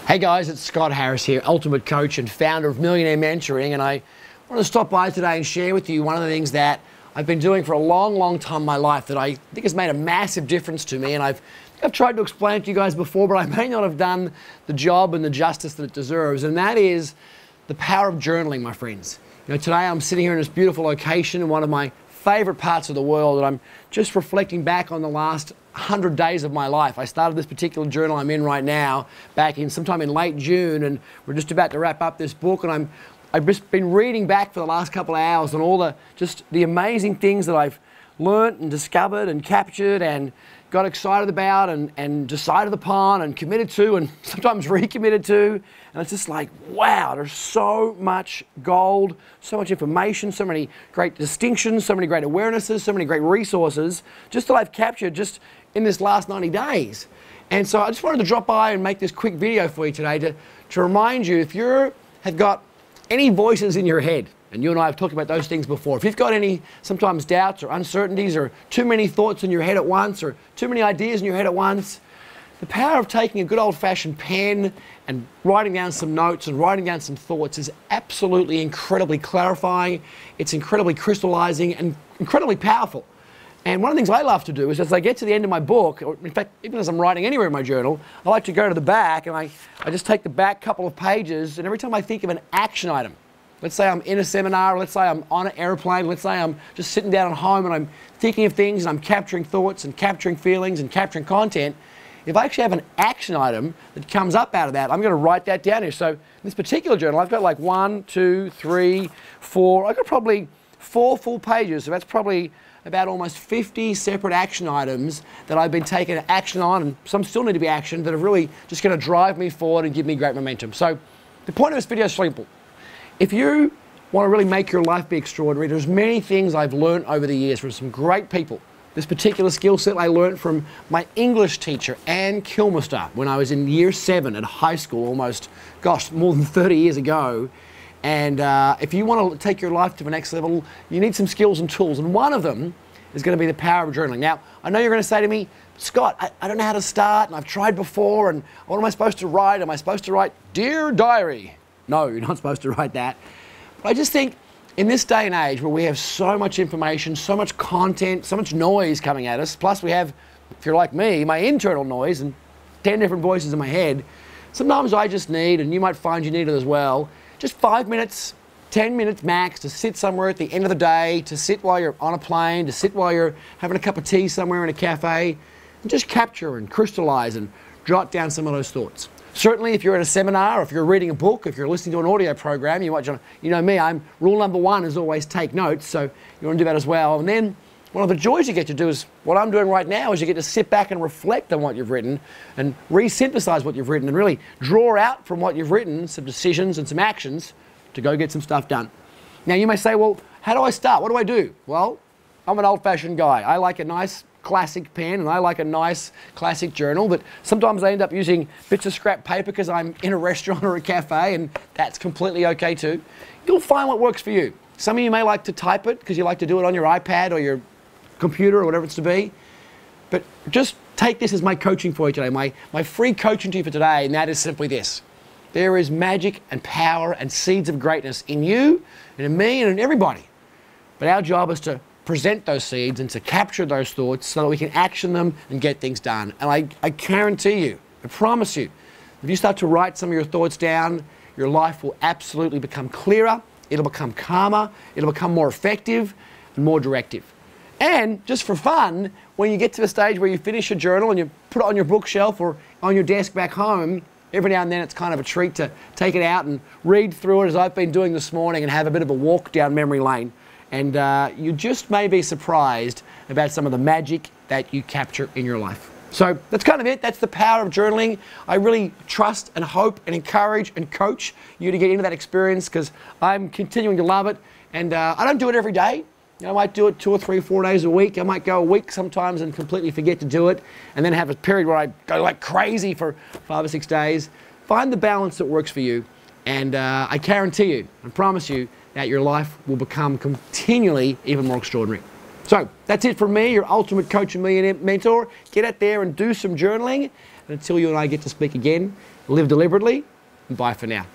Hey guys, it's Scott Harris here, Ultimate Coach and founder of Millionaire Mentoring, and I want to stop by today and share with you one of the things that I've been doing for a long time in my life that I think has made a massive difference to me, and I've tried to explain it to you guys before, but I may not have done the job and the justice that it deserves, and that is the power of journaling, my friends. You know, today I'm sitting here in this beautiful location in one of my favorite parts of the world, and I'm just reflecting back on the last 100 days of my life. I started this particular journal I'm in right now back in sometime in late June, and we're just about to wrap up this book, and I've just been reading back for the last couple of hours on all the amazing things that I've learnt and discovered and captured and got excited about and decided upon and committed to and sometimes recommitted to. And it's just like, wow, there's so much gold, so much information, so many great distinctions, so many great awarenesses, so many great resources just that I've captured just in this last 90 days. And so I just wanted to drop by and make this quick video for you today to remind you, if you have got any voices in your head, and you and I have talked about those things before, if you've got any sometimes doubts or uncertainties or too many thoughts in your head at once or too many ideas in your head at once, the power of taking a good old-fashioned pen and writing down some notes and writing down some thoughts is absolutely incredibly clarifying. It's incredibly crystallizing and incredibly powerful. And one of the things I love to do is, as I get to the end of my book, or in fact, even as I'm writing anywhere in my journal, I like to go to the back and I just take the back couple of pages, and every time I think of an action item, let's say I'm in a seminar, let's say I'm on an airplane, let's say I'm just sitting down at home and I'm thinking of things and I'm capturing thoughts and capturing feelings and capturing content, if I actually have an action item that comes up out of that, I'm going to write that down here. So in this particular journal, I've got like 1, 2, 3, 4, I've got probably 4 full pages, so that's probably about almost 50 separate action items that I've been taking action on, and some still need to be actioned, that are really just going to drive me forward and give me great momentum. So the point of this video is simple. If you want to really make your life be extraordinary, there's many things I've learned over the years from some great people. This particular skill set I learned from my English teacher, Anne Kilmister, when I was in year 7 at high school, almost, gosh, more than 30 years ago. And if you want to take your life to the next level, you need some skills and tools. And one of them is going to be the power of journaling. Now, I know you're going to say to me, Scott, I don't know how to start, and I've tried before, and what am I supposed to write? Am I supposed to write, Dear Diary? No, you're not supposed to write that. But I just think in this day and age where we have so much information, so much content, so much noise coming at us, plus we have, if you're like me, my internal noise and 10 different voices in my head, sometimes I just need, and you might find you need it as well, just 5 minutes, 10 minutes max to sit somewhere at the end of the day, to sit while you're on a plane, to sit while you're having a cup of tea somewhere in a cafe, and just capture and crystallize and jot down some of those thoughts. Certainly, if you're at a seminar, or if you're reading a book, if you're listening to an audio program, you know me, rule number 1 is always take notes, so you want to do that as well. And then one of the joys you get to do is, what I'm doing right now, is you get to sit back and reflect on what you've written and re-synthesize what you've written and really draw out from what you've written some decisions and some actions to go get some stuff done. Now you may say, well, how do I start? What do I do? Well, I'm an old-fashioned guy. I like a nice classic pen and I like a nice classic journal, but sometimes I end up using bits of scrap paper because I'm in a restaurant or a cafe, and that's completely okay too. You'll find what works for you. Some of you may like to type it because you like to do it on your iPad or your computer or whatever it's to be, but just take this as my coaching for you today, my free coaching to you for today, and that is simply this. There is magic and power and seeds of greatness in you and in me and in everybody, but our job is to present those seeds and to capture those thoughts so that we can action them and get things done. And I guarantee you, I promise you, if you start to write some of your thoughts down, your life will absolutely become clearer, it'll become calmer, it'll become more effective and more directive. And just for fun, when you get to the stage where you finish your journal and you put it on your bookshelf or on your desk back home, every now and then it's kind of a treat to take it out and read through it, as I've been doing this morning, and have a bit of a walk down memory lane. And you just may be surprised about some of the magic that you capture in your life. So that's kind of it. That's the power of journaling. I really trust and hope and encourage and coach you to get into that experience, because I'm continuing to love it. And I don't do it every day. You know, I might do it 2 or 3 or 4 days a week. I might go a week sometimes and completely forget to do it, and then have a period where I go like crazy for 5 or 6 days. Find the balance that works for you, and I guarantee you, I promise you, that your life will become continually even more extraordinary. So that's it from me, your ultimate coach and millionaire mentor. Get out there and do some journaling, And until you and I get to speak again, live deliberately, and bye for now.